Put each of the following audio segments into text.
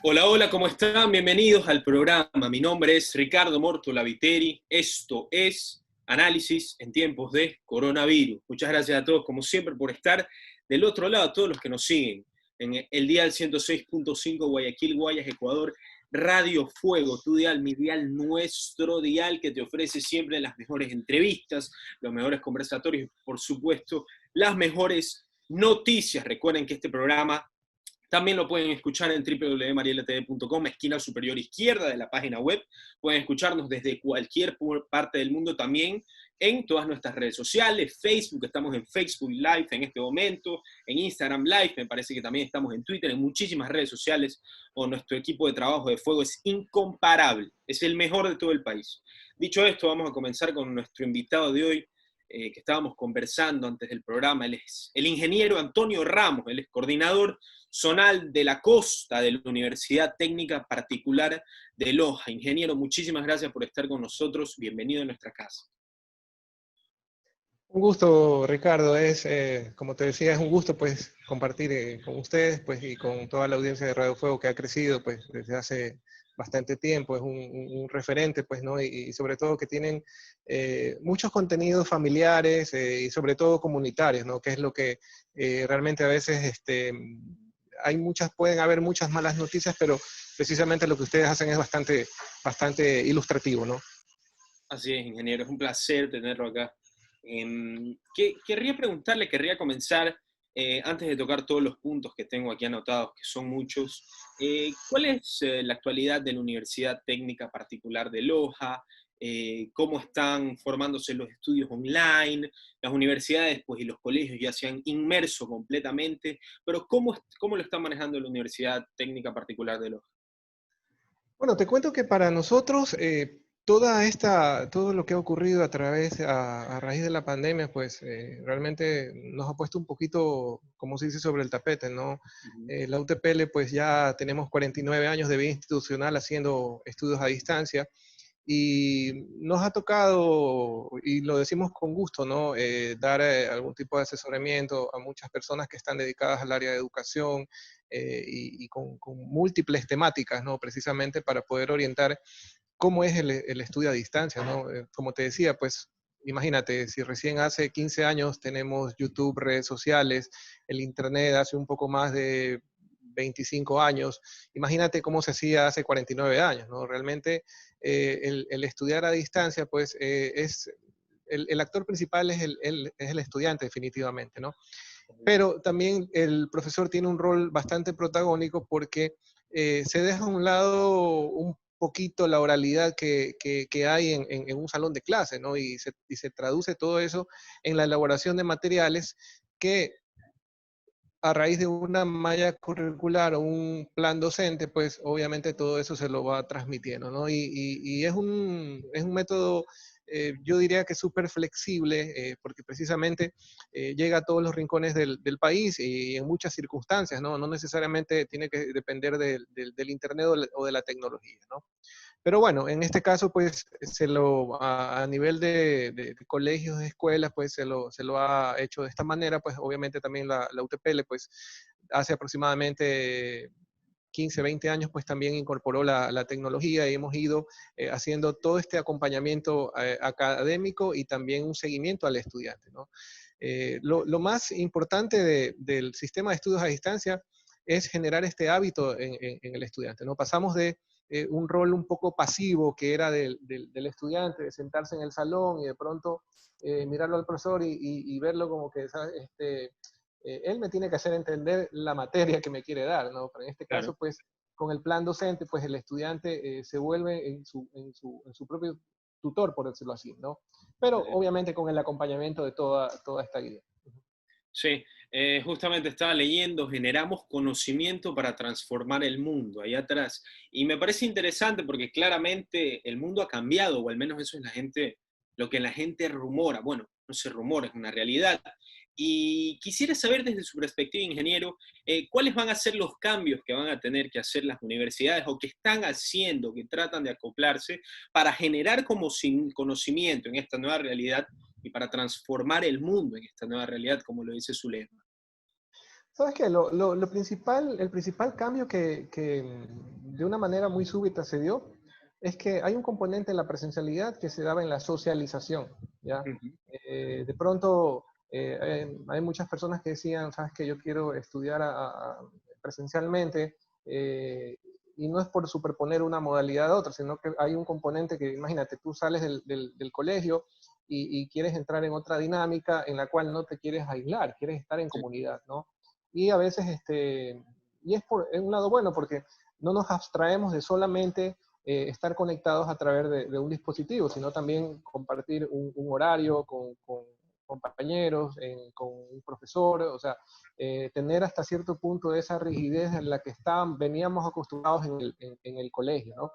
Hola, hola, ¿cómo están? Bienvenidos al programa. Mi nombre es Ricardo Mortola Viteri. Esto es Análisis en tiempos de coronavirus. Muchas gracias a todos, como siempre, por estar del otro lado, a todos los que nos siguen en el dial 106.5 Guayaquil, Guayas, Ecuador, Radio Fuego, tu dial, mi dial, nuestro dial que te ofrece siempre las mejores entrevistas, los mejores conversatorios y, por supuesto, las mejores noticias. Recuerden que este programa también lo pueden escuchar en www.marielatv.com, esquina superior izquierda de la página web. Pueden escucharnos desde cualquier parte del mundo también en todas nuestras redes sociales. Facebook, estamos en Facebook Live en este momento, en Instagram Live, me parece que también estamos en Twitter, en muchísimas redes sociales, o nuestro equipo de trabajo de Fuego es incomparable, es el mejor de todo el país. Dicho esto, vamos a comenzar con nuestro invitado de hoy, que estábamos conversando antes del programa. Él es el ingeniero Antonio Ramos, él es coordinador zonal de la costa de la Universidad Técnica Particular de Loja. Ingeniero, muchísimas gracias por estar con nosotros. Bienvenido a nuestra casa. Un gusto, Ricardo. Como te decía, es un gusto pues compartir con ustedes pues, y con toda la audiencia de Radio Fuego que ha crecido pues, desde hace bastante tiempo. Es un referente, pues, ¿no? Y sobre todo que tienen muchos contenidos familiares y sobre todo comunitarios, ¿no? Que es lo que realmente a veces pueden haber muchas malas noticias, pero precisamente lo que ustedes hacen es bastante ilustrativo, ¿no? Así es, ingeniero, es un placer tenerlo acá. Querría preguntarle, querría comenzar, antes de tocar todos los puntos que tengo aquí anotados, que son muchos, ¿cuál es la actualidad de la Universidad Técnica Particular de Loja? ¿Cómo están formándose los estudios online? Las universidades pues, y los colegios ya se han inmerso completamente, pero ¿cómo lo está manejando la Universidad Técnica Particular de Loja? Bueno, te cuento que para nosotros todo lo que ha ocurrido a raíz de la pandemia, pues realmente nos ha puesto un poquito, como se dice, sobre el tapete, ¿no? Ujú. La UTPL, pues ya tenemos 49 años de vida institucional haciendo estudios a distancia y nos ha tocado, y lo decimos con gusto, ¿no? Dar algún tipo de asesoramiento a muchas personas que están dedicadas al área de educación y con múltiples temáticas, ¿no? Precisamente para poder orientar cómo es el estudio a distancia, ¿no? Como te decía, pues imagínate, si recién hace 15 años tenemos YouTube, redes sociales, el Internet hace un poco más de 25 años, imagínate cómo se hacía hace 49 años, ¿no? Realmente el estudiar a distancia, pues el actor principal es el estudiante definitivamente, ¿no? Pero también el profesor tiene un rol bastante protagónico porque se deja a un lado un poquito la oralidad que hay en un salón de clase, ¿no? Y se traduce todo eso en la elaboración de materiales que a raíz de una malla curricular o un plan docente, pues obviamente todo eso se lo va transmitiendo, ¿no? Y es un método, yo diría que súper flexible, porque precisamente llega a todos los rincones del país y en muchas circunstancias, ¿no? No necesariamente tiene que depender del Internet o de la tecnología, ¿no? Pero bueno, en este caso, pues, a nivel de colegios, de escuelas, pues, se lo ha hecho de esta manera, pues, obviamente también la UTPL, pues, hace aproximadamente 15, 20 años, pues, también incorporó la tecnología y hemos ido haciendo todo este acompañamiento académico y también un seguimiento al estudiante, ¿no? Lo más importante del sistema de estudios a distancia es generar este hábito en el estudiante, ¿no? Pasamos de un rol un poco pasivo que era del estudiante, de sentarse en el salón y de pronto mirarlo al profesor y verlo como que, ¿sabes? Él me tiene que hacer entender la materia que me quiere dar, ¿no? Pero en este Claro. caso, pues, con el plan docente, pues el estudiante se vuelve en su propio tutor, por decirlo así, ¿no? Pero obviamente con el acompañamiento de toda esta guía. Sí, justamente estaba leyendo, generamos conocimiento para transformar el mundo, ahí atrás. Y me parece interesante porque claramente el mundo ha cambiado, o al menos eso es lo que la gente rumora. Bueno, no se rumora, es una realidad. Y quisiera saber desde su perspectiva, ingeniero, cuáles van a ser los cambios que van a tener que hacer las universidades o que están haciendo, que tratan de acoplarse para generar como sin conocimiento en esta nueva realidad y para transformar el mundo en esta nueva realidad, como lo dice su lema. ¿Sabes qué? El principal cambio que de una manera muy súbita se dio es que hay un componente en la presencialidad que se daba en la socialización, ¿ya? Ujú. De pronto, hay muchas personas que decían, sabes que yo quiero estudiar presencialmente, eh, y no es por superponer una modalidad a otra, sino que hay un componente que, imagínate, tú sales del colegio y quieres entrar en otra dinámica en la cual no te quieres aislar, quieres estar en Sí, comunidad, ¿no? Y a veces, y es un lado bueno porque no nos abstraemos de solamente estar conectados a través de un dispositivo, sino también compartir un horario con compañeros, con un profesor, o sea, tener hasta cierto punto esa rigidez en la que veníamos acostumbrados en el colegio, ¿no?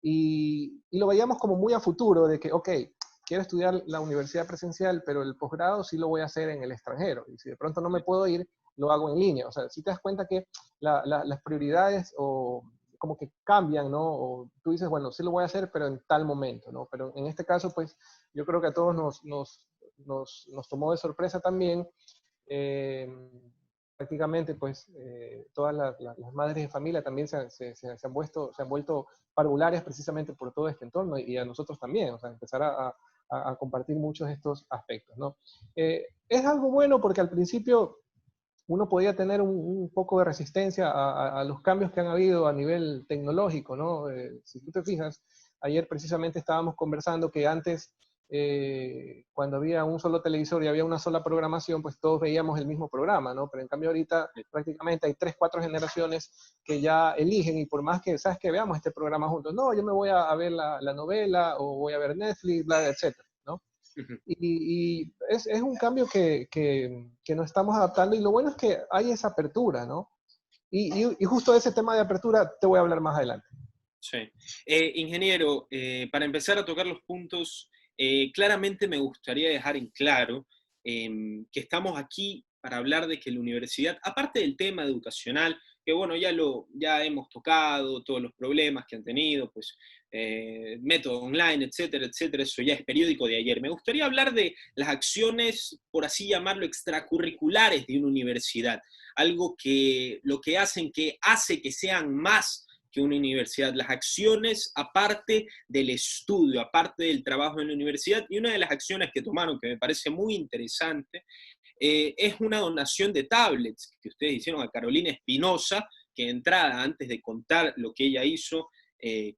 Y lo veíamos como muy a futuro, de que, ok, quiero estudiar la universidad presencial, pero el posgrado sí lo voy a hacer en el extranjero. Y si de pronto no me puedo ir, lo hago en línea. O sea, si te das cuenta que las prioridades o como que cambian, ¿no? O tú dices, bueno, sí lo voy a hacer, pero en tal momento, ¿no? Pero en este caso, pues, yo creo que a todos nos tomó de sorpresa también. eh, Prácticamente, pues, todas las madres de familia también se han vuelto parvularias precisamente por todo este entorno y a nosotros también, o sea, empezar a compartir muchos de estos aspectos, ¿no? Es algo bueno porque al principio uno podía tener un poco de resistencia a los cambios que han habido a nivel tecnológico, ¿no? Si tú te fijas, ayer precisamente estábamos conversando que antes, cuando había un solo televisor y había una sola programación, pues todos veíamos el mismo programa, ¿no? Pero en cambio ahorita prácticamente hay 3, 4 generaciones que ya eligen y por más que, ¿sabes? Que veamos este programa juntos, no, yo me voy a ver la novela o voy a ver Netflix, bla, etcétera, ¿no? ujú. Y es un cambio que nos estamos adaptando y lo bueno es que hay esa apertura, ¿no? Y justo de ese tema de apertura te voy a hablar más adelante. Sí. Ingeniero, para empezar a tocar los puntos, claramente me gustaría dejar en claro que estamos aquí para hablar de que la universidad, aparte del tema educacional, que bueno, ya hemos tocado todos los problemas que han tenido, pues método online, etcétera, etcétera, eso ya es periódico de ayer. Me gustaría hablar de las acciones, por así llamarlo, extracurriculares de una universidad, algo que lo que hace que sean más que una universidad, las acciones aparte del estudio, aparte del trabajo en la universidad, y una de las acciones que tomaron, que me parece muy interesante, es una donación de tablets que ustedes hicieron a Carolina Espinosa, que de entrada, antes de contar lo que ella hizo,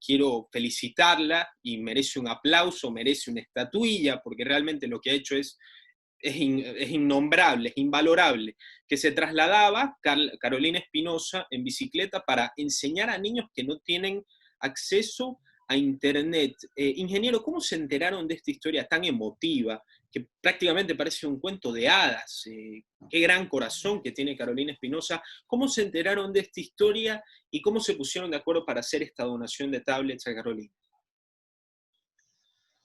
quiero felicitarla y merece un aplauso, merece una estatuilla, porque realmente lo que ha hecho es innombrable, es invalorable, que se trasladaba Carolina Espinosa en bicicleta para enseñar a niños que no tienen acceso a Internet. Ingeniero, ¿cómo se enteraron de esta historia tan emotiva, que prácticamente parece un cuento de hadas? Qué gran corazón que tiene Carolina Espinosa. ¿Cómo se enteraron de esta historia y cómo se pusieron de acuerdo para hacer esta donación de tablets a Carolina?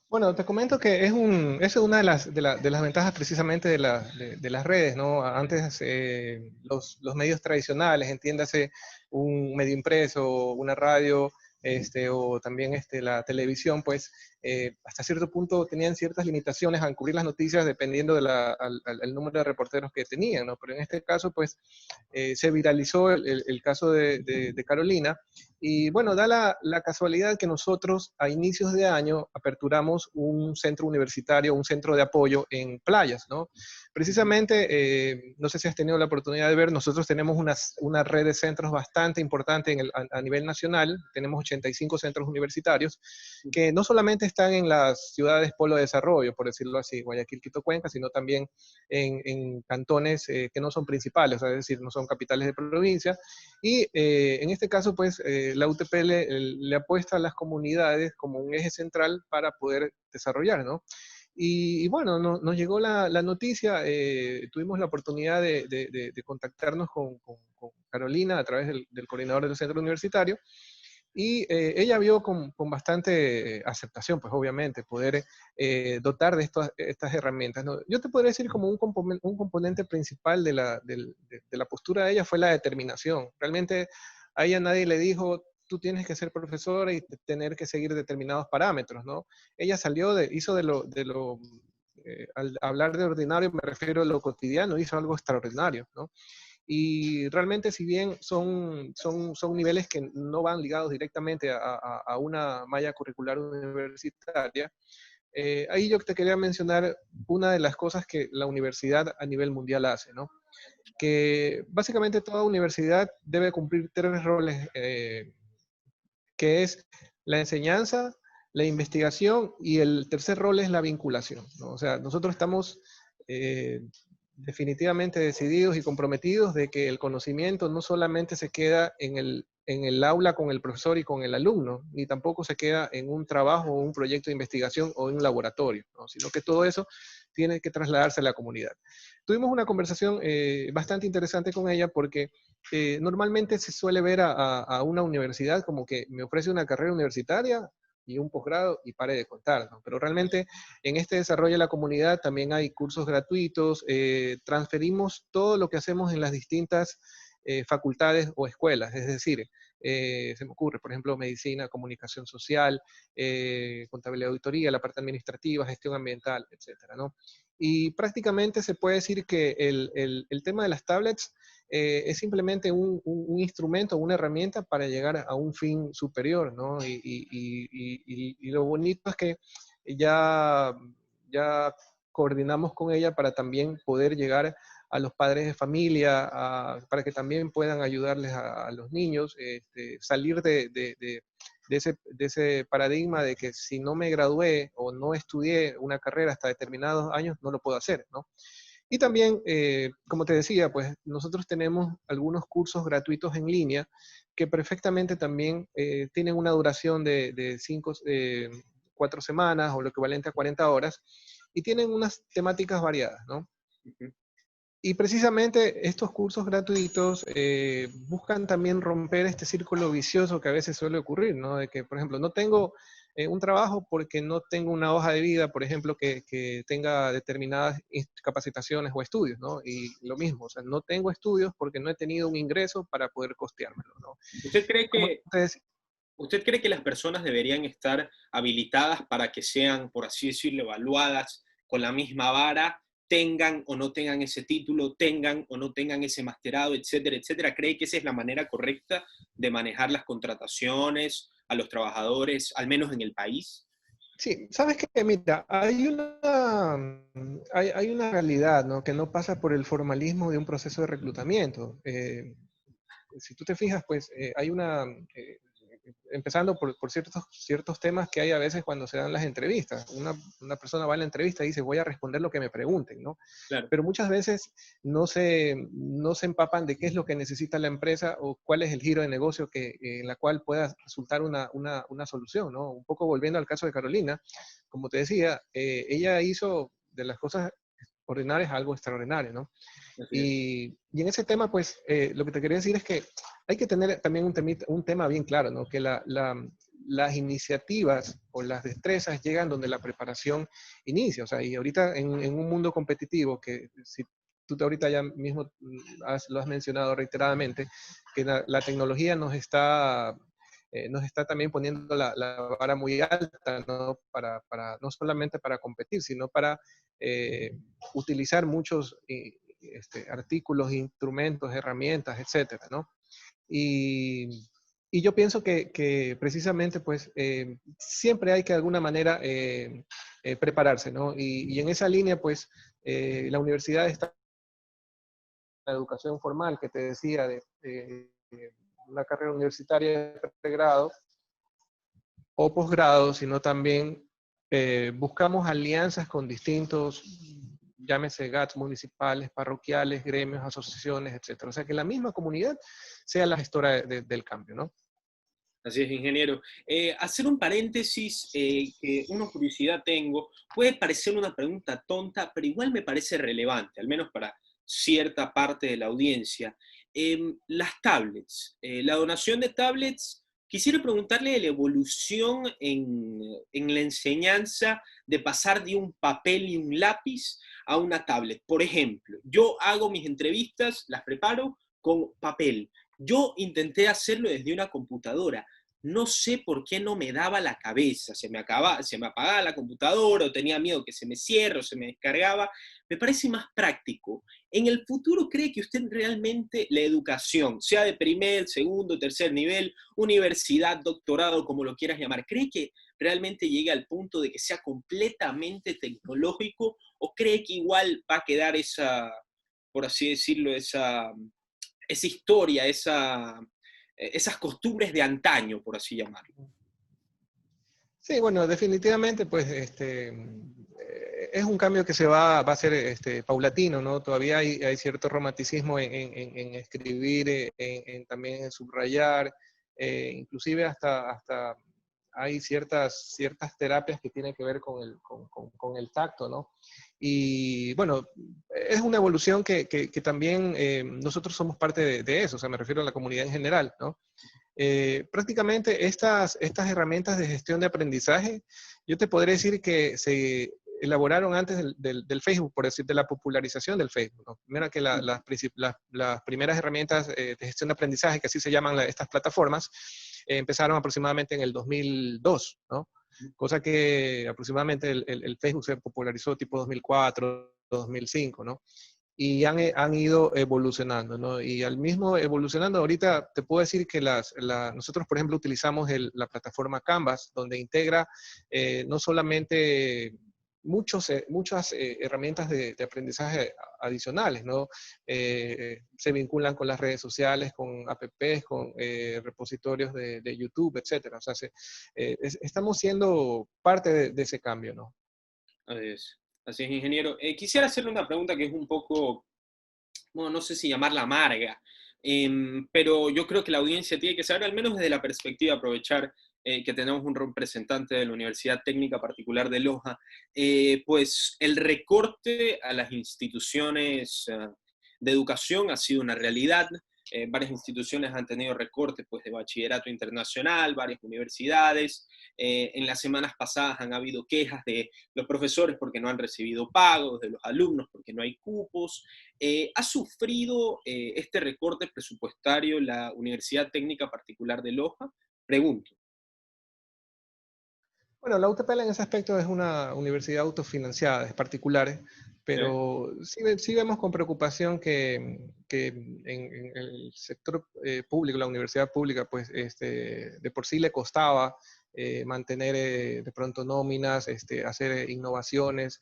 Bueno, te comento que es una de las ventajas precisamente de las redes, ¿no? Antes, los medios tradicionales, entiéndase un medio impreso, una radio, o también la televisión, pues hasta cierto punto tenían ciertas limitaciones a cubrir las noticias dependiendo al número de reporteros que tenían, ¿no? Pero en este caso, pues se viralizó el caso de Carolina. Y bueno, da la casualidad que nosotros a inicios de año aperturamos un centro universitario, un centro de apoyo en Playas, ¿no? Precisamente, no sé si has tenido la oportunidad de ver, nosotros tenemos una red de centros bastante importante a nivel nacional, tenemos 85 centros universitarios, que no solamente están en las ciudades polo de desarrollo, por decirlo así, Guayaquil, Quito, Cuenca, sino también en cantones que no son principales, es decir, no son capitales de provincia, y en este caso, pues, la UTP le apuesta a las comunidades como un eje central para poder desarrollar, ¿no? Y bueno, nos llegó la noticia, tuvimos la oportunidad de contactarnos con Carolina a través del coordinador del centro universitario, y ella vio con bastante aceptación, pues obviamente, poder dotar de estas herramientas, ¿no? Yo te podría decir como un componente principal de la postura de ella fue la determinación. Realmente a ella nadie le dijo, tú tienes que ser profesora y tener que seguir determinados parámetros, ¿no? Ella hizo al hablar de ordinario me refiero a lo cotidiano, hizo algo extraordinario, ¿no? Y realmente, si bien son niveles que no van ligados directamente a una malla curricular universitaria, ahí yo te quería mencionar una de las cosas que la universidad a nivel mundial hace, ¿no? Que básicamente toda universidad debe cumplir tres roles, que es la enseñanza, la investigación y el tercer rol es la vinculación, ¿no? O sea, nosotros estamos eh, definitivamente decididos y comprometidos de que el conocimiento no solamente se queda en el aula con el profesor y con el alumno, ni tampoco se queda en un trabajo o un proyecto de investigación o en un laboratorio, ¿no? Sino que todo eso tiene que trasladarse a la comunidad. Tuvimos una conversación bastante interesante con ella porque normalmente se suele ver a una universidad como que me ofrece una carrera universitaria y un posgrado y pare de contar, ¿no? Pero realmente en este desarrollo de la comunidad también hay cursos gratuitos, transferimos todo lo que hacemos en las distintas facultades o escuelas, es decir, se me ocurre, por ejemplo, medicina, comunicación social, contabilidad, auditoría, la parte administrativa, gestión ambiental, etcétera, ¿no? Y prácticamente se puede decir que el tema de las tablets es simplemente un instrumento, una herramienta para llegar a un fin superior, ¿no? Y lo bonito es que ya, ya coordinamos con ella para también poder llegar a los padres de familia, para que también puedan ayudarles a los niños, salir de ese paradigma de que si no me gradué o no estudié una carrera hasta determinados años, no lo puedo hacer, ¿no? Y también, como te decía, pues nosotros tenemos algunos cursos gratuitos en línea que perfectamente también tienen una duración de 4 semanas o lo equivalente a 40 horas y tienen unas temáticas variadas, ¿no? Y precisamente estos cursos gratuitos buscan también romper este círculo vicioso que a veces suele ocurrir, ¿no? De que, por ejemplo, no tengo un trabajo porque no tengo una hoja de vida, por ejemplo, que tenga determinadas capacitaciones o estudios, ¿no? Y lo mismo, o sea, no tengo estudios porque no he tenido un ingreso para poder costeármelo, ¿no? ¿Usted cree Como que, te decía, usted cree que las personas deberían estar habilitadas para que sean, por así decirlo, evaluadas con la misma vara, tengan o no tengan ese título, tengan o no tengan ese masterado, etcétera, etcétera? ¿Cree que esa es la manera correcta de manejar las contrataciones a los trabajadores, al menos en el país? sí, sabes que, mira, hay una realidad, ¿no? Que no pasa por el formalismo de un proceso de reclutamiento. Si tú te fijas, pues hay empezando por ciertos temas que hay a veces cuando se dan las entrevistas. Una persona va a la entrevista y dice, voy a responder lo que me pregunten, ¿no? Claro, Pero muchas veces no se empapan de qué es lo que necesita la empresa o cuál es el giro de negocio en la cual pueda resultar una solución, ¿no? Un poco volviendo al caso de Carolina, como te decía, ella hizo de las cosas ordinarias algo extraordinario, ¿no? así es. Y en ese tema, pues, lo que te quería decir es que hay que tener también un tema bien claro, ¿no? Que las iniciativas o las destrezas llegan donde la preparación inicia. O sea, y ahorita en un mundo competitivo, que si tú ahorita ya mismo lo has mencionado reiteradamente, que la tecnología nos está también poniendo la vara muy alta, ¿no? No solamente para competir, sino para utilizar muchos artículos, instrumentos, herramientas, etcétera, ¿no? Y, y yo pienso que precisamente, pues, siempre hay que de alguna manera prepararse, ¿no? Y en esa línea, pues, la universidad está en la educación formal que te decía de una carrera universitaria de pregrado o posgrado, sino también buscamos alianzas con distintos, llámese GATS municipales, parroquiales, gremios, asociaciones, etcétera. O sea, que la misma comunidad sea la gestora del cambio, ¿no? Así es, ingeniero. Hacer un paréntesis, que una curiosidad tengo, puede parecer una pregunta tonta, pero igual me parece relevante, al menos para cierta parte de la audiencia. Las tablets, la donación de tablets, quisiera preguntarle de la evolución en la enseñanza de pasar de un papel y un lápiz a una tablet. Por ejemplo, yo hago mis entrevistas, las preparo con papel. Yo intenté hacerlo desde una computadora. no sé por qué no me daba la cabeza, se me apagaba la computadora o tenía miedo que se me cierre o se me descargaba. Me parece más práctico. ¿En el futuro cree que usted realmente la educación, sea de primer, segundo, tercer nivel, universidad, doctorado, como lo quieras llamar, cree que realmente llegue al punto de que sea completamente tecnológico o cree que igual va a quedar esa, por así decirlo, esa historia, esas costumbres de antaño, por así llamarlo? Sí, bueno, definitivamente, pues, es un cambio que va a ser paulatino, ¿no? Todavía hay cierto romanticismo en escribir, también en subrayar, inclusive hasta hay ciertas terapias que tienen que ver con el tacto, ¿no? Y bueno, es una evolución que también nosotros somos parte de eso, o sea, me refiero a la comunidad en general, ¿no? Prácticamente estas herramientas de gestión de aprendizaje, yo te podría decir que se elaboraron antes del Facebook, por decir, de la popularización del Facebook, ¿no? Primero que las primeras herramientas de gestión de aprendizaje, que así se llaman estas plataformas, empezaron aproximadamente en el 2002, ¿no? Cosa que aproximadamente el Facebook se popularizó tipo 2004, 2005, ¿no? Y han ido evolucionando, ¿no? Y al mismo evolucionando, ahorita te puedo decir que nosotros, por ejemplo, utilizamos la plataforma Canvas, donde integra no solamente muchas herramientas de aprendizaje adicionales, ¿no? Se vinculan con las redes sociales, con apps, con repositorios de YouTube, etcétera. O sea, estamos siendo parte de ese cambio, ¿no? Así es, ingeniero. Quisiera hacerle una pregunta que es un poco, bueno, no sé si llamarla amarga, pero yo creo que la audiencia tiene que saber, al menos desde la perspectiva, aprovechar que tenemos un representante de la Universidad Técnica Particular de Loja, pues el recorte a las instituciones de educación ha sido una realidad. Varias instituciones han tenido recortes pues, de bachillerato internacional, varias universidades. En las semanas pasadas han habido quejas de los profesores porque no han recibido pagos, de los alumnos porque no hay cupos. ¿Ha sufrido este recorte presupuestario la Universidad Técnica Particular de Loja? Pregunto. Bueno, la UTPL en ese aspecto es una universidad autofinanciada, es particular, ¿Eh? pero sí vemos con preocupación que en el sector público, la universidad pública, pues de por sí le costaba mantener de pronto nóminas, hacer innovaciones,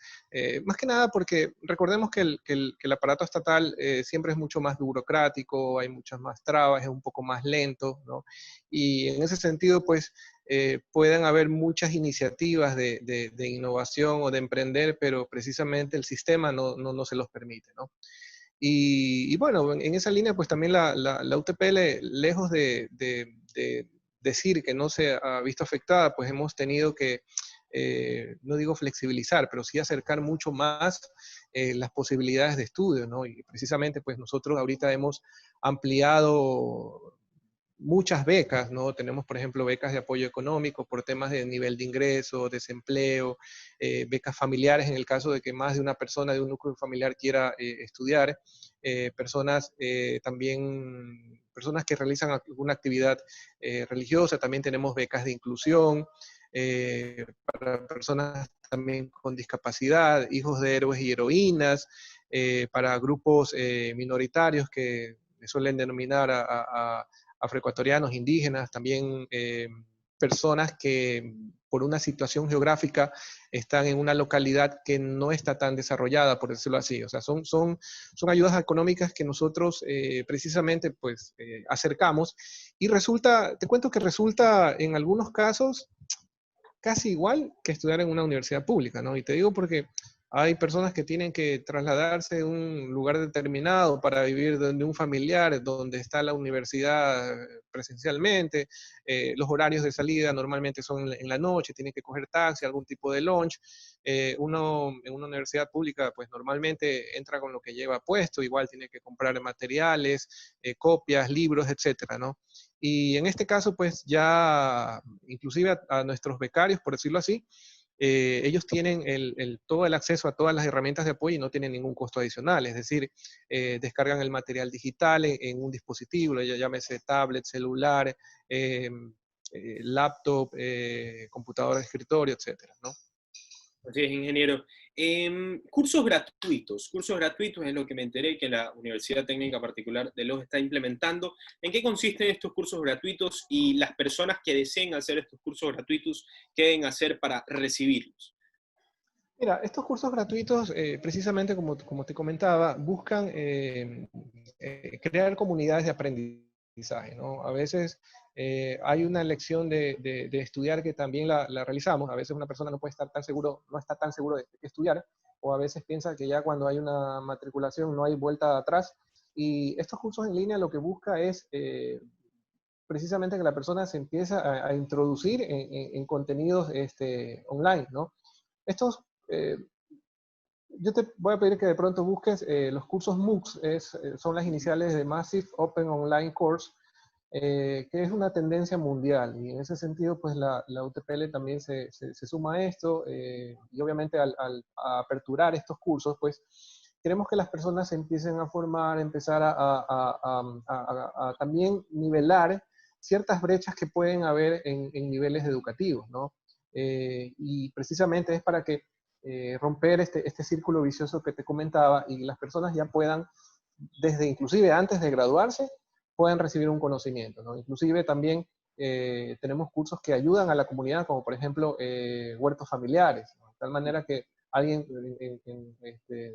más que nada porque recordemos que el aparato estatal siempre es mucho más burocrático, hay muchas más trabas, es un poco más lento, ¿no? Y en ese sentido, pues puedan haber muchas iniciativas de innovación o de emprender, pero precisamente el sistema no se los permite, ¿no? Y bueno, en esa línea, pues también la UTPL, lejos de decir que no se ha visto afectada, pues hemos tenido que, no digo flexibilizar, pero sí acercar mucho más las posibilidades de estudio, ¿no? Y precisamente, pues nosotros ahorita hemos ampliado muchas becas, ¿no? Tenemos, por ejemplo, becas de apoyo económico por temas de nivel de ingreso, desempleo, becas familiares en el caso de que más de una persona de un núcleo familiar quiera estudiar, personas que realizan alguna actividad religiosa, también tenemos becas de inclusión, para personas también con discapacidad, hijos de héroes y heroínas, para grupos minoritarios que suelen denominar a afroecuatorianos, indígenas, también personas que por una situación geográfica están en una localidad que no está tan desarrollada, por decirlo así. O sea, son ayudas económicas que nosotros precisamente pues acercamos y te cuento que resulta en algunos casos casi igual que estudiar en una universidad pública, ¿no? Y te digo porque hay personas que tienen que trasladarse a un lugar determinado para vivir donde un familiar, donde está la universidad presencialmente. Los horarios de salida normalmente son en la noche, tienen que coger taxi, algún tipo de lunch. Uno en una universidad pública, pues normalmente entra con lo que lleva puesto, igual tiene que comprar materiales, copias, libros, etcétera, ¿no? Y en este caso, pues ya, inclusive a nuestros becarios, por decirlo así, ellos tienen todo el acceso a todas las herramientas de apoyo y no tienen ningún costo adicional. Es decir, descargan el material digital en un dispositivo, ya llámese tablet, celular, laptop, computadora de escritorio, etcétera, ¿no? Así es, ingeniero. Cursos gratuitos es lo que me enteré que la Universidad Técnica Particular de Los está implementando. ¿En qué consisten estos cursos gratuitos y las personas que deseen hacer estos cursos gratuitos, qué deben hacer para recibirlos? Mira, estos cursos gratuitos, precisamente como te comentaba, buscan crear comunidades de aprendizaje, ¿no? A veces hay una elección de estudiar que también la realizamos. A veces una persona no puede estar tan seguro, no está tan seguro de qué estudiar, o a veces piensa que ya cuando hay una matriculación no hay vuelta atrás. Y estos cursos en línea lo que busca es precisamente que la persona se empiece a introducir en contenidos online, ¿no? Estos eh, yo te voy a pedir que de pronto busques los cursos MOOCs, son las iniciales de Massive Open Online Course, que es una tendencia mundial. Y en ese sentido, pues la UTPL también se suma a esto. Y obviamente a aperturar estos cursos, pues queremos que las personas se empiecen a formar, empezar a también nivelar ciertas brechas que pueden haber en niveles educativos, ¿no? Y precisamente es para que romper este círculo vicioso que te comentaba y las personas ya puedan, desde inclusive antes de graduarse, puedan recibir un conocimiento, ¿no? Inclusive también tenemos cursos que ayudan a la comunidad, como por ejemplo huertos familiares, ¿no? De tal manera que alguien en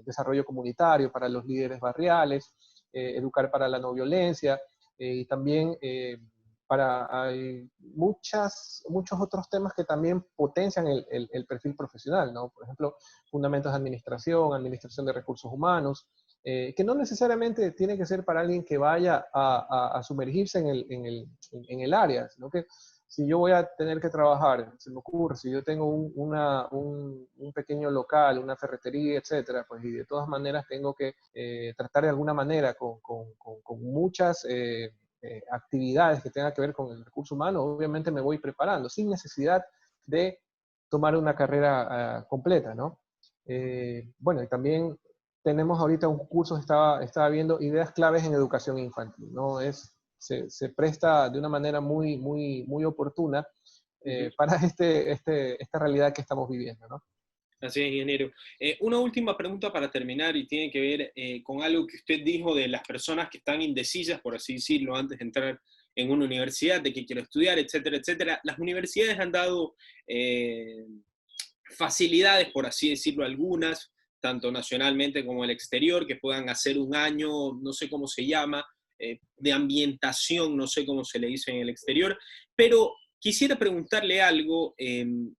desarrollo comunitario para los líderes barriales, educar para la no violencia, y también hay muchos otros temas que también potencian el perfil profesional, ¿no? Por ejemplo, fundamentos de administración, administración de recursos humanos, que no necesariamente tiene que ser para alguien que vaya a sumergirse en el área, sino que si yo voy a tener que trabajar, se me ocurre, si yo tengo un pequeño local, una ferretería, etcétera, pues y de todas maneras tengo que tratar de alguna manera con muchas actividades que tengan que ver con el recurso humano, obviamente me voy preparando, sin necesidad de tomar una carrera completa, ¿no? Bueno, y también tenemos ahorita un curso, estaba viendo ideas claves en educación infantil, ¿no? Se presta de una manera muy oportuna para esta realidad que estamos viviendo, ¿no? Así es, ingeniero. Una última pregunta para terminar y tiene que ver con algo que usted dijo de las personas que están indecisas, por así decirlo, antes de entrar en una universidad, de que quiero estudiar, etcétera, etcétera. Las universidades han dado facilidades, por así decirlo, algunas, tanto nacionalmente como el exterior, que puedan hacer un año, no sé cómo se llama, de ambientación, no sé cómo se le dice en el exterior, pero quisiera preguntarle algo.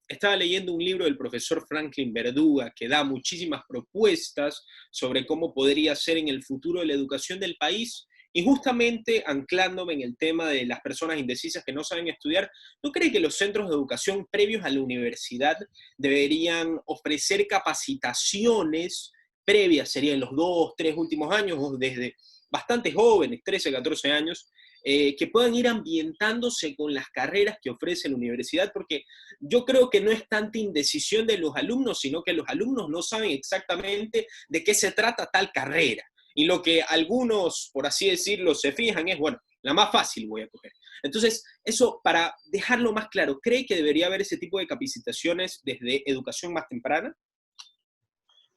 Estaba leyendo un libro del profesor Franklin Verduga que da muchísimas propuestas sobre cómo podría ser en el futuro de la educación del país. Y justamente anclándome en el tema de las personas indecisas que no saben estudiar, ¿no cree que los centros de educación previos a la universidad deberían ofrecer capacitaciones previas, serían los 2, 3 últimos años, o desde bastante jóvenes, 13, 14 años, que puedan ir ambientándose con las carreras que ofrece la universidad? Porque yo creo que no es tanta indecisión de los alumnos, sino que los alumnos no saben exactamente de qué se trata tal carrera. Y lo que algunos, por así decirlo, se fijan es, bueno, la más fácil voy a coger. Entonces, eso para dejarlo más claro, ¿cree que debería haber ese tipo de capacitaciones desde educación más temprana?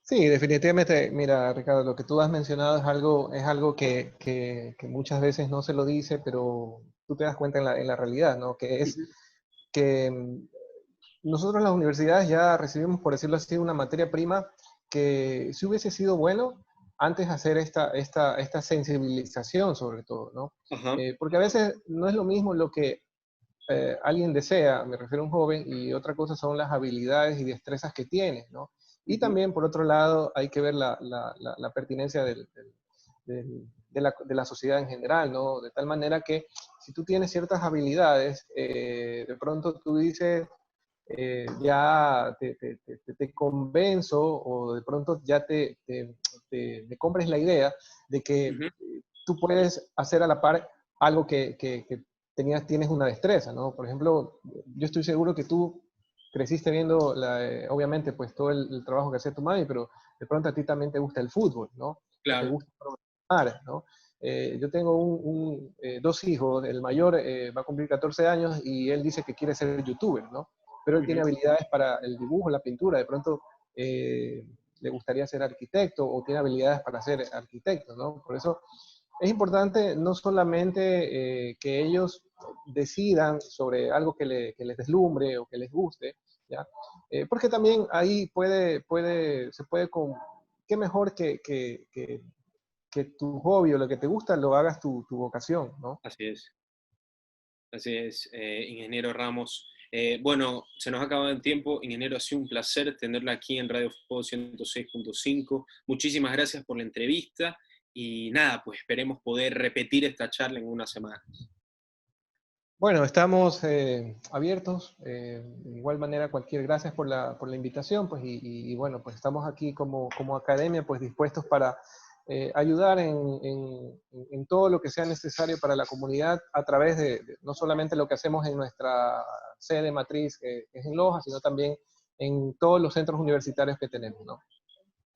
Sí, definitivamente, mira, Ricardo, lo que tú has mencionado es algo que muchas veces no se lo dice, pero tú te das cuenta en la realidad, ¿no? Que es que nosotros en las universidades ya recibimos, por decirlo así, una materia prima que si hubiese sido bueno antes hacer esta sensibilización sobre todo, ¿no? Ajá. Porque a veces no es lo mismo lo que alguien desea, me refiero a un joven, y otra cosa son las habilidades y destrezas que tiene, ¿no? Y Ujú. también, por otro lado, hay que ver la pertinencia de la sociedad en general, ¿no? De tal manera que si tú tienes ciertas habilidades, de pronto tú dices, ya te convenzo o de pronto ya me compres la idea de que Ujú. tú puedes hacer a la par algo que tienes una destreza, ¿no? Por ejemplo, yo estoy seguro que tú creciste viendo, obviamente, pues todo el trabajo que hacía tu madre, pero de pronto a ti también te gusta el fútbol, ¿no? O te Claro. gusta programar, ¿no? Yo tengo dos hijos, el mayor va a cumplir 14 años y él dice que quiere ser youtuber, ¿no? Pero él tiene habilidades para el dibujo, la pintura, de pronto le gustaría ser arquitecto o tiene habilidades para ser arquitecto, ¿no? Por eso es importante no solamente que ellos decidan sobre algo que les deslumbre o que les guste, ¿ya? Porque también ahí se puede qué mejor que tu hobby o lo que te gusta lo hagas tu vocación, ¿no? Así es, ingeniero Ramos. Bueno, se nos ha acabado el tiempo. Ingeniero, ha sido un placer tenerla aquí en Radio Fuego 106.5. Muchísimas gracias por la entrevista y nada, pues esperemos poder repetir esta charla en una semana. Bueno, estamos abiertos. De igual manera, gracias por la invitación, pues, y bueno, pues estamos aquí como academia, pues dispuestos para ayudar en todo lo que sea necesario para la comunidad a través de no solamente lo que hacemos en nuestra sede matriz, que es en Loja, sino también en todos los centros universitarios que tenemos, ¿no?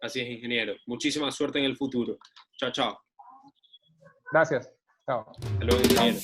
Así es, ingeniero. Muchísima suerte en el futuro. Chao, chao. Gracias. Chao. Hasta luego, ingeniero.